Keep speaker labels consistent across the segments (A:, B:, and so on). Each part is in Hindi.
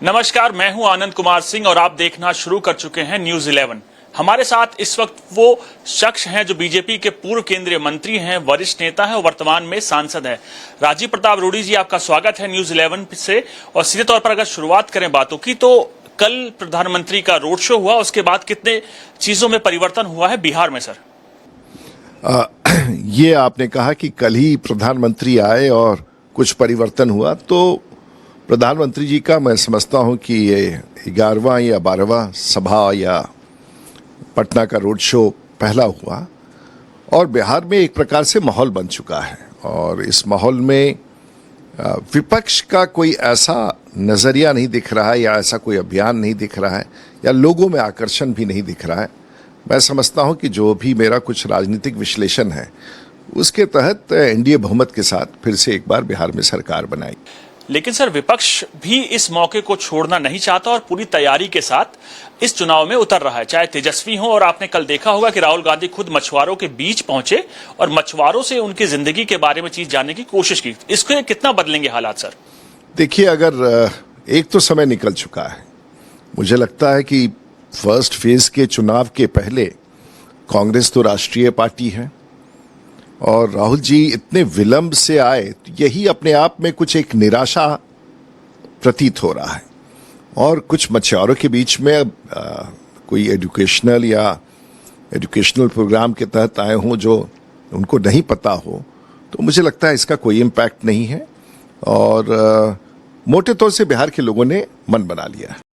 A: नमस्कार, मैं हूं आनंद कुमार सिंह और आप देखना शुरू कर चुके हैं न्यूज 11। हमारे साथ इस वक्त वो शख्स हैं जो बीजेपी के पूर्व केंद्रीय मंत्री हैं, वरिष्ठ नेता हैं और वर्तमान में सांसद हैं। राजीव प्रताप रूडी जी, आपका स्वागत है न्यूज 11 से। और सीधे तौर पर अगर शुरुआत करें बातों की, तो कल प्रधानमंत्री का रोड शो हुआ, उसके बाद कितने चीजों में परिवर्तन हुआ है बिहार में सर?
B: ये आपने कहा कि कल ही प्रधानमंत्री आए और कुछ परिवर्तन हुआ, तो प्रधानमंत्री जी का मैं समझता हूं कि ये 11वां या 12वां सभा या पटना का रोड शो पहला हुआ और बिहार में एक प्रकार से माहौल बन चुका है। और इस माहौल में विपक्ष का कोई ऐसा नजरिया नहीं दिख रहा है या ऐसा कोई अभियान नहीं दिख रहा है या लोगों में आकर्षण भी नहीं दिख रहा है। मैं समझता हूं कि जो भी मेरा कुछ राजनीतिक विश्लेषण है उसके तहत एनडीए बहुमत के साथ फिर से एक बार बिहार में सरकार बनाई।
A: लेकिन सर, विपक्ष भी इस मौके को छोड़ना नहीं चाहता और पूरी तैयारी के साथ इस चुनाव में उतर रहा है, चाहे तेजस्वी हो। और आपने कल देखा होगा कि राहुल गांधी खुद मछुआरों के बीच पहुंचे और मछुआरों से उनकी जिंदगी के बारे में चीज जानने की कोशिश की। इसको कितना बदलेंगे हालात सर?
B: देखिए, अगर एक तो समय निकल चुका है, मुझे लगता है कि फर्स्ट फेज के चुनाव के पहले कांग्रेस तो राष्ट्रीय पार्टी है और राहुल जी इतने विलंब से आए, यही अपने आप में कुछ एक निराशा प्रतीत हो रहा है। और कुछ मछुआरों के बीच में कोई एजुकेशनल प्रोग्राम के तहत आए हों जो उनको नहीं पता हो, तो मुझे लगता है इसका कोई इम्पैक्ट नहीं है। और मोटे तौर से बिहार के लोगों ने मन बना लिया है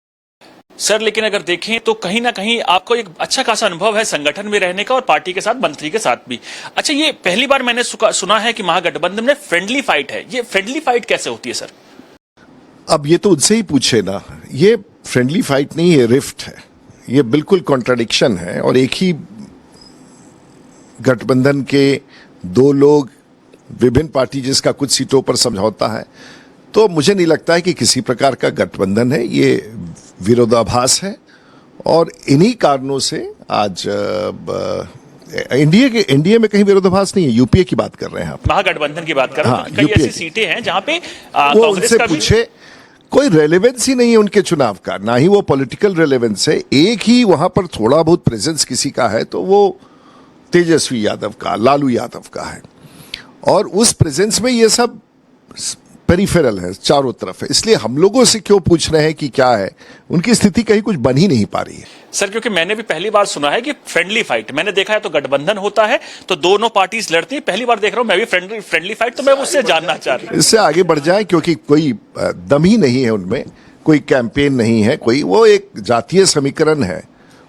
A: सर। लेकिन अगर देखें तो कहीं ना कहीं आपको एक अच्छा खासा अनुभव है संगठन में रहने का और पार्टी के साथ, मंत्री के साथ भी। अच्छा, ये पहली बार मैंने सुना है कि महागठबंधन में फ्रेंडली फाइट है। ये फ्रेंडली फाइट कैसे होती है सर?
B: अब ये तो उनसे ही पूछे ना। ये फ्रेंडली फाइट नहीं है, रिफ्ट है। ये बिल्कुल कॉन्ट्राडिक्शन है। और एक ही गठबंधन के दो लोग, विभिन्न पार्टी जिसका कुछ सीटों पर समझौता है, तो मुझे नहीं लगता है कि किसी प्रकार का गठबंधन है। ये विरोधाभास है और इन्हीं कारणों से आज एनडीए में कहीं विरोधाभास नहीं है। यूपीए की बात कर रहे हैं आप,
A: महागठबंधन की बात कर रहे हैं।
B: हाँ,
A: कई ऐसी सीटें हैं जहां पे
B: वो उनसे पूछे, कोई रेलेवेंस ही नहीं है उनके चुनाव का, ना ही वो पॉलिटिकल रेलेवेंस है। एक ही वहां पर थोड़ा बहुत प्रेजेंस किसी का है तो वो तेजस्वी यादव का, लालू यादव का है। और उस प्रेजेंस में ये सब पेरिफेरल है, चारों तरफ है। इसलिए हम लोगों से क्यों पूछ रहे हैं कि क्या है, उनकी स्थिति कहीं कुछ बन ही नहीं पा रही है
A: सर। क्योंकि मैंने भी पहली बार सुना है कि फ्रेंडली फाइट, मैंने देखा है तो गठबंधन होता है तो दोनों पार्टीज लड़ती है। पहली बार देख रहा हूं मैं भी फ्रेंडली फाइट, तो मैं उससे जानना चाह रहा हूं।
B: इससे आगे बढ़ जाए, क्योंकि कोई दम ही नहीं है उनमें, कोई कैंपेन नहीं है, कोई वो एक जातीय समीकरण है।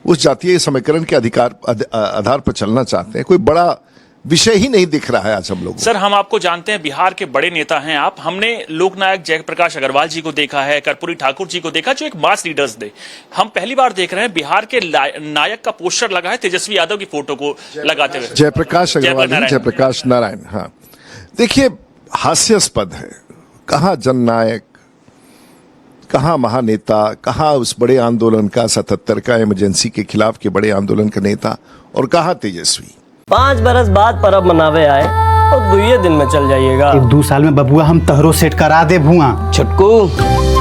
B: उस जातीय समीकरण के आधार पर चलना चाहते हैं। कोई बड़ा विषय ही नहीं दिख रहा है आज हम लोग।
A: सर, हम आपको जानते हैं, बिहार के बड़े नेता हैं आप। हमने लोकनायक जयप्रकाश अग्रवाल जी को देखा है, कर्पूरी ठाकुर जी को देखा, जो एक मास लीडर्स थे। हम पहली बार देख रहे हैं बिहार के नायक का पोस्टर लगा है तेजस्वी यादव की फोटो को लगाते हुए।
B: जयप्रकाश अग्रवाल, जयप्रकाश नारायण। हाँ, देखिए, हास्यास्पद है। कहाँ जननायक, कहाँ महानेता, कहाँ उस बड़े आंदोलन का 77 का इमरजेंसी के खिलाफ के बड़े आंदोलन का नेता, और कहाँ तेजस्वी।
C: 5 बरस बाद परब मनावे आए और 2 दिन में चल जाइएगा।
D: 1-2 साल में बबुआ हम तहरो सेट करा दे भुआ।
E: छुटकू,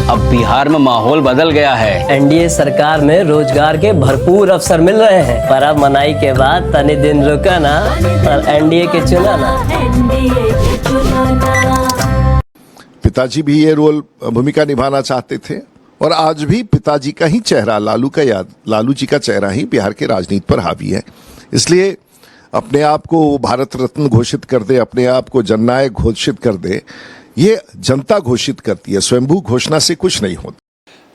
E: अब बिहार में माहौल बदल गया है।
C: एनडीए सरकार में रोजगार के भरपूर अवसर मिल रहे हैं। परब मनाई के बाद तनी दिन रुका ना और एनडीए के चुना ना।
B: पिताजी भी ये भूमिका निभाना चाहते थे और आज भी पिताजी का ही चेहरा, लालू जी का चेहरा ही बिहार के राजनीति पर हावी है। इसलिए अपने आप को भारत रत्न घोषित कर दे, अपने आप को जननायक घोषित कर दे, ये जनता घोषित करती है। स्वयंभू घोषणा से कुछ नहीं होता।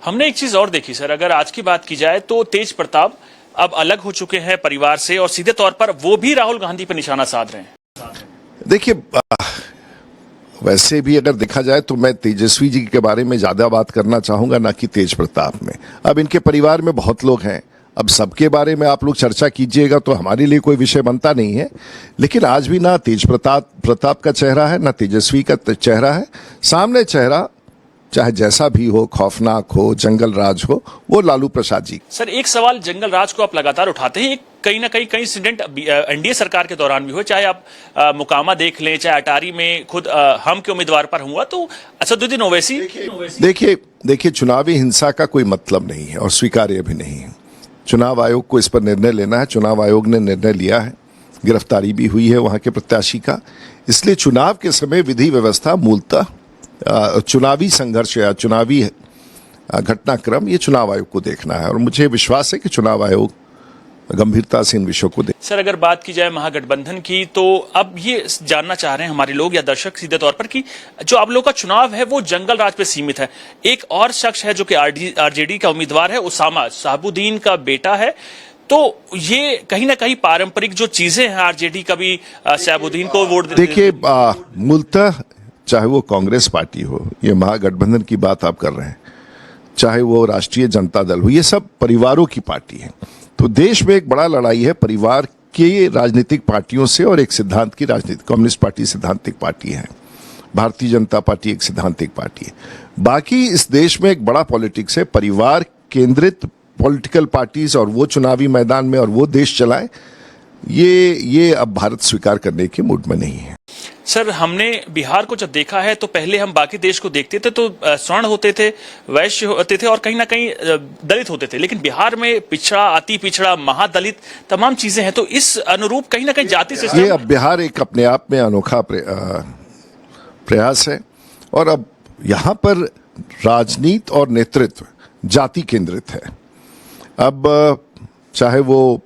A: हमने एक चीज और देखी सर, अगर आज की बात की जाए तो तेज प्रताप अब अलग हो चुके हैं परिवार से और सीधे तौर पर वो भी राहुल गांधी पर निशाना साध रहे हैं।
B: देखिए, वैसे भी अगर देखा जाए तो मैं तेजस्वी जी के बारे में ज्यादा बात करना चाहूंगा, ना कि तेज प्रताप में। अब इनके परिवार में बहुत लोग हैं, अब सबके बारे में आप लोग चर्चा कीजिएगा तो हमारे लिए कोई विषय बनता नहीं है। लेकिन आज भी ना तेज प्रताप का चेहरा है, ना तेजस्वी का चेहरा है। सामने चेहरा चाहे जैसा भी हो, खौफनाक हो, जंगल राज हो, वो लालू प्रसाद जी।
A: सर, एक सवाल जंगल राज को आप लगातार उठाते हैं। कहीं ना कहीं इंसिडेंट एनडीए सरकार के दौरान भी हुए, चाहे आप मुकामा देख लें, चाहे अटारी में खुद हम के उम्मीदवार पर हुआ, तो असदुद्दीन ओवैसी।
B: देखिए देखिए, चुनावी हिंसा का कोई मतलब नहीं है और स्वीकार्य भी नहीं है। चुनाव आयोग को इस पर निर्णय लेना है। चुनाव आयोग ने निर्णय लिया है, गिरफ्तारी भी हुई है वहां के प्रत्याशी का। इसलिए चुनाव के समय विधि व्यवस्था मूलतः चुनावी संघर्ष या चुनावी घटनाक्रम ये चुनाव आयोग को देखना है, और मुझे विश्वास है कि चुनाव आयोग गंभीरता से इन विषयों को
A: सर, अगर बात की जाए महागठबंधन की, तो अब ये जानना चाह रहे हैं हमारे लोग या दर्शक सीधे तौर पर कि जो आप लोग का चुनाव है वो जंगल राज पे सीमित है। एक और शख्स है जो कि आरजेडी का उम्मीदवार है, उसामा शहाबुद्दीन का बेटा है, तो ये कहीं ना कहीं पारंपरिक जो चीजें हैं, आरजेडी का भी शहाबुद्दीन को वोट
B: देखिए, मूलतः चाहे वो कांग्रेस पार्टी हो, ये महागठबंधन की बात आप कर रहे हैं, चाहे वो राष्ट्रीय जनता दल हो, ये सब परिवारों की पार्टी है। तो देश में एक बड़ा लड़ाई है परिवार के राजनीतिक पार्टियों से और एक सिद्धांत की राजनीति। कम्युनिस्ट पार्टी सिद्धांतिक पार्टी है, भारतीय जनता पार्टी एक सिद्धांतिक पार्टी है। बाकी इस देश में एक बड़ा पॉलिटिक्स है, परिवार केंद्रित पॉलिटिकल पार्टीज, और वो चुनावी मैदान में और वो देश चलाए, ये अब भारत स्वीकार करने के मूड में नहीं है।
A: सर, हमने बिहार को जब देखा है तो पहले हम बाकी देश को देखते थे तो स्वर्ण होते थे, वैश्य होते थे और कहीं ना कहीं दलित होते थे, लेकिन बिहार में पिछड़ा, अति पिछड़ा, महादलित तमाम चीजें हैं। तो इस अनुरूप कहीं ना कहीं जाति सिस्टम,
B: ये अब बिहार एक अपने आप में अनोखा प्रयास है, और अब यहाँ पर राजनीति और नेतृत्व जाति केंद्रित है। अब चाहे वो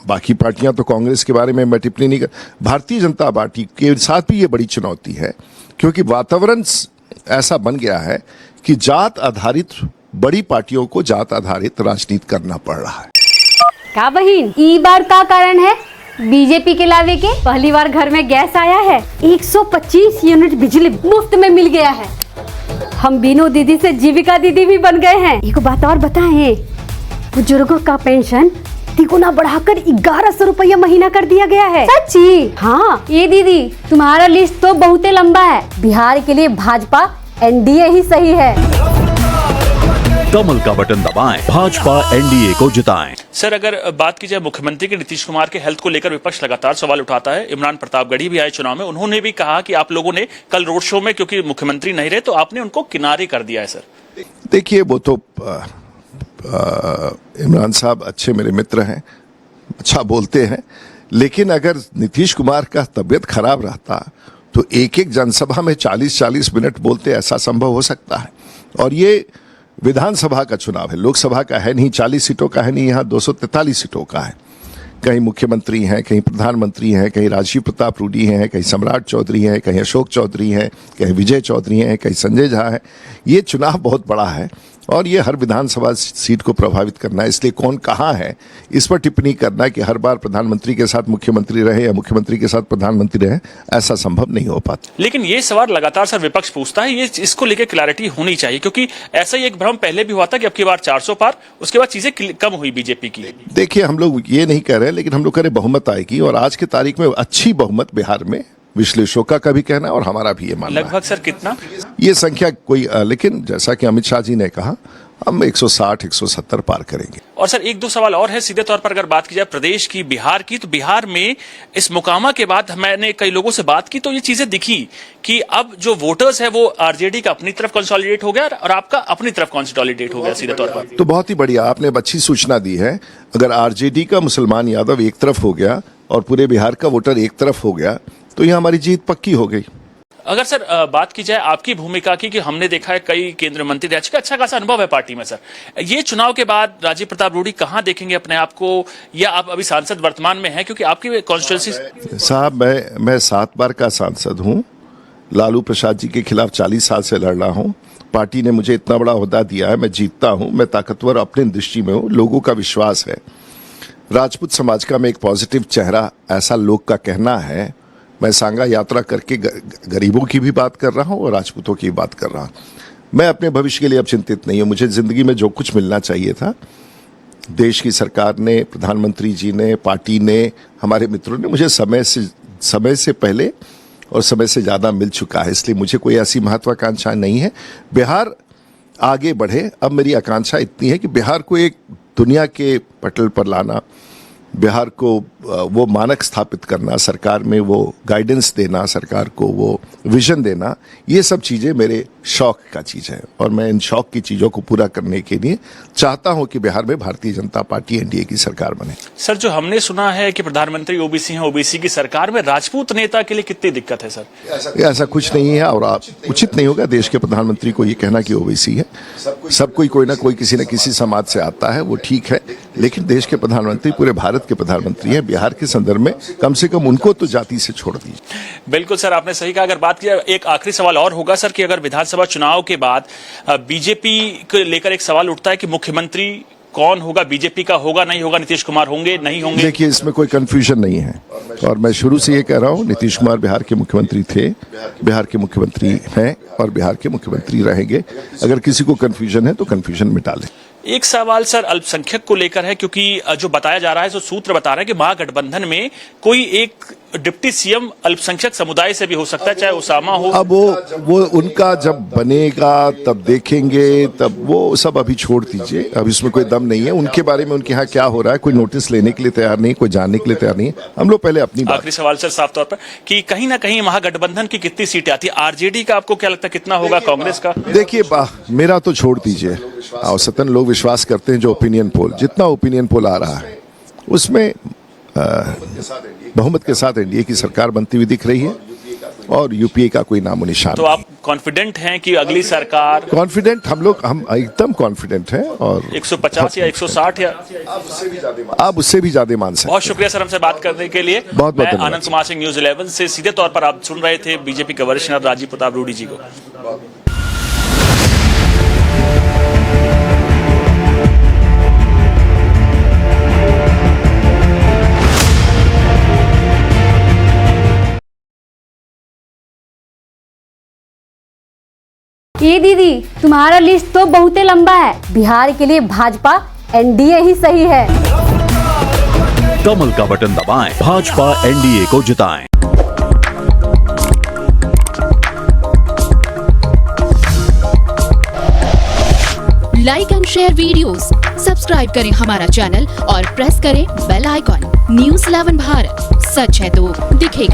B: बाकी पार्टियां, तो कांग्रेस के बारे में मैं टिप्पणी नहीं कर, भारतीय जनता पार्टी के साथ भी ये बड़ी चुनौती है, क्योंकि वातावरण ऐसा बन गया है कि जात आधारित बड़ी पार्टियों को जात आधारित राजनीति करना पड़ रहा है।
F: का बहिन, ई बार का कारण है बीजेपी के लावे के? पहली बार घर में गैस आया है, 125 यूनिट बिजली मुफ्त में मिल गया है। हम बीनू दीदी से जीविका दीदी भी बन गए हैं। एक बात और बताएं, बुजुर्गों का पेंशन तिगुना बढ़ाकर 1100 रुपया महीना कर दिया गया है। सच्ची? हाँ। ये दीदी, तुम्हारा लिस्ट तो बहुत लंबा है। बिहार के लिए भाजपा एनडीए ही सही है।
G: कमल का बटन दबाएं, भाजपा एनडीए को जिताएं।
A: सर, अगर बात की जाए मुख्यमंत्री के नीतीश कुमार के हेल्थ को लेकर विपक्ष लगातार सवाल उठाता है। इमरान प्रतापगढ़ी भी आए चुनाव में, उन्होंने भी कहा कि आप लोगों ने कल रोड शो में, क्योंकि मुख्यमंत्री नहीं रहे, तो आपने उनको किनारे कर दिया है। सर
B: देखिए, वो तो इमरान साहब अच्छे मेरे मित्र हैं, अच्छा बोलते हैं, लेकिन अगर नीतीश कुमार का तबीयत खराब रहता तो एक एक जनसभा में 40-40 मिनट बोलते, ऐसा संभव हो सकता है? और ये विधानसभा का चुनाव है, लोकसभा का है नहीं, 40 सीटों का है नहीं, यहाँ 243 सीटों का है। कहीं मुख्यमंत्री हैं, कहीं प्रधानमंत्री हैं, कहीं राजीव प्रताप रूडी हैं, कहीं सम्राट चौधरी हैं, कहीं अशोक चौधरी हैं, कहीं विजय चौधरी हैं, कहीं संजय झा है। ये चुनाव बहुत बड़ा है और ये हर विधानसभा सीट को प्रभावित करना है। इसलिए कौन कहाँ है इस पर टिप्पणी करना कि हर बार प्रधानमंत्री के साथ मुख्यमंत्री रहे या मुख्यमंत्री के साथ प्रधानमंत्री रहे, ऐसा संभव नहीं हो पाता।
A: लेकिन ये सवाल लगातार सर विपक्ष पूछता है, ये इसको लेकर क्लैरिटी होनी चाहिए, क्योंकि ऐसा ही एक भ्रम पहले भी हुआ था कि अब की बार 400 पार, उसके बाद चीजें कम हुई बीजेपी की।
B: देखिए, हम लोग ये नहीं कह रहे, लेकिन हम लोग कह रहे बहुमत आएगी, और आज की तारीख में अच्छी बहुमत बिहार में विश्लेषकों का भी कहना है और हमारा भी ये मानना है।
A: लगभग सर कितना
B: ये संख्या कोई, लेकिन जैसा कि अमित शाह जी ने कहा, हम 160-170 पार करेंगे।
A: और सर एक दो सवाल और है सीधे तौर पर, अगर बात की जाए प्रदेश की, बिहार की, तो बिहार में इस मुकामा के बाद मैंने कई लोगों से बात की तो ये चीजें दिखी कि अब जो वोटर्स है वो आरजेडी का अपनी तरफ कंसोलिडेट हो गया और आपका अपनी तरफ कंसोलिडेट हो गया सीधे तौर पर।
B: तो बहुत ही बढ़िया, आपने अच्छी सूचना दी है। अगर आरजेडी का मुसलमान यादव एक तरफ हो गया और पूरे बिहार का वोटर एक तरफ हो गया तो यह हमारी जीत पक्की हो गई।
A: अगर सर बात की जाए आपकी भूमिका की, कि हमने देखा है कई केंद्रीय मंत्री रह चुके, अच्छा खासा अनुभव है पार्टी में सर, ये चुनाव के बाद राजीव प्रताप रूडी कहां देखेंगे अपने आप को, या आप अभी सांसद वर्तमान में हैं, क्योंकि आपकी कॉन्स्टिट्यूंसी?
B: साहब, मैं 7 बार का सांसद हूं, लालू प्रसाद जी के खिलाफ 40 साल से लड़ रहा हूं, पार्टी ने मुझे इतना बड़ा ओहदा दिया है, मैं जीतता हूं, मैं ताकतवर अपने दृष्टि में हूं, लोगों का विश्वास है। राजपूत समाज का मैं एक पॉजिटिव चेहरा, ऐसा लोग का कहना है। मैं सांगा यात्रा करके गरीबों की भी बात कर रहा हूं और राजपूतों की भी बात कर रहा हूं। मैं अपने भविष्य के लिए अब चिंतित नहीं हूं। मुझे जिंदगी में जो कुछ मिलना चाहिए था, देश की सरकार ने, प्रधानमंत्री जी ने, पार्टी ने, हमारे मित्रों ने मुझे समय से पहले और समय से ज्यादा मिल चुका है। इसलिए मुझे कोई ऐसी महत्वाकांक्षा नहीं है। बिहार आगे बढ़े, अब मेरी आकांक्षा इतनी है कि बिहार को एक दुनिया के पटल पर लाना, बिहार को वो मानक स्थापित करना, सरकार में वो गाइडेंस देना, सरकार को वो विजन देना, ये सब चीजें मेरे शौक का चीज है और मैं इन शौक की चीजों को पूरा करने के लिए चाहता हूं कि बिहार में भारतीय जनता पार्टी एनडीए की सरकार बने।
A: सर, जो हमने सुना है कि प्रधानमंत्री ओबीसी हैं, ओबीसी की सरकार में राजपूत नेता के लिए कितनी दिक्कत है सर?
B: ऐसा कुछ नहीं है और आप उचित नहीं होगा देश के प्रधानमंत्री को ये कहना कि ओबीसी है। सब कोई ना कोई किसी न किसी समाज से आता है, वो ठीक है, लेकिन देश के प्रधानमंत्री पूरे भारत के प्रधानमंत्री हैं। बिहार के संदर्भ में कम से कम उनको तो जाति से छोड़ दीजिए।
A: बिल्कुल सर, आपने सही कहा। अगर बात किया, एक आखिरी सवाल और होगा सर कि अगर विधानसभा चुनाव के बाद बीजेपी को लेकर एक सवाल उठता है कि मुख्यमंत्री कौन होगा, बीजेपी का होगा नहीं होगा, नीतीश कुमार होंगे नहीं होंगे?
B: देखिए, इसमें कोई कंफ्यूजन नहीं है और मैं शुरू से ये कह रहा हूं, नीतीश कुमार बिहार के मुख्यमंत्री थे, बिहार के मुख्यमंत्री हैं और बिहार के मुख्यमंत्री रहेंगे। अगर किसी को कंफ्यूजन है तो कंफ्यूजन मिटा ले।
A: एक सवाल सर अल्पसंख्यक को लेकर है, क्योंकि जो बताया जा रहा है, जो सूत्र बता रहे हैं कि महागठबंधन में कोई एक डिप्टी सीएम अल्पसंख्यक समुदाय से भी हो सकता है, चाहे उसामा हो।
B: अब वो उनका जब बनेगा तब देखेंगे, तब वो सब अभी छोड़ दीजिए, अब इसमें कोई दम नहीं है। उनके बारे में उनके यहाँ क्या हो रहा है, कोई नोटिस लेने के लिए तैयार नहीं, कोई जानने के लिए तैयार नहीं है। हम लोग पहले अपनी बात।
A: आखिरी सवाल सर साफ तौर पर कि कहीं ना कहीं महागठबंधन की कितनी सीटें आती है? आरजेडी का आपको क्या लगता है कितना होगा, कांग्रेस का?
B: देखिए, मेरा तो छोड़ दीजिए, औसतन लोग विश्वास करते हैं जो ओपिनियन पोल, जितना ओपिनियन पोल आ रहा है उसमें बहुमत के साथ एनडीए की सरकार बनती हुई दिख रही है और यूपीए का कोई नामो निशान।
A: तो आप कॉन्फिडेंट हैं कि अगली सरकार?
B: कॉन्फिडेंट, हम एकदम कॉन्फिडेंट हैं। और
A: 150 या 160 या
B: आप उससे भी ज्यादा मान सकते हैं।
A: बहुत शुक्रिया सर हमसे बात करने के लिए।
B: बहुत
A: मैं
B: धन्यवाद।
A: आनंद कुमार सिंह, न्यूज़ 11 से सीधे तौर पर आप सुन रहे थे बीजेपी के वरिष्ठ नेता राजीव प्रताप रूडी जी को।
F: ये दीदी, तुम्हारा लिस्ट तो बहुत लंबा है। बिहार के लिए भाजपा एनडीए ही सही है।
G: कमल का बटन दबाएं, भाजपा एनडीए को जिताएं।
H: Like and share videos, subscribe करें हमारा चैनल और प्रेस करें बेल आइकॉन। न्यूज़ 11 भारत, सच है तो दिखेगा।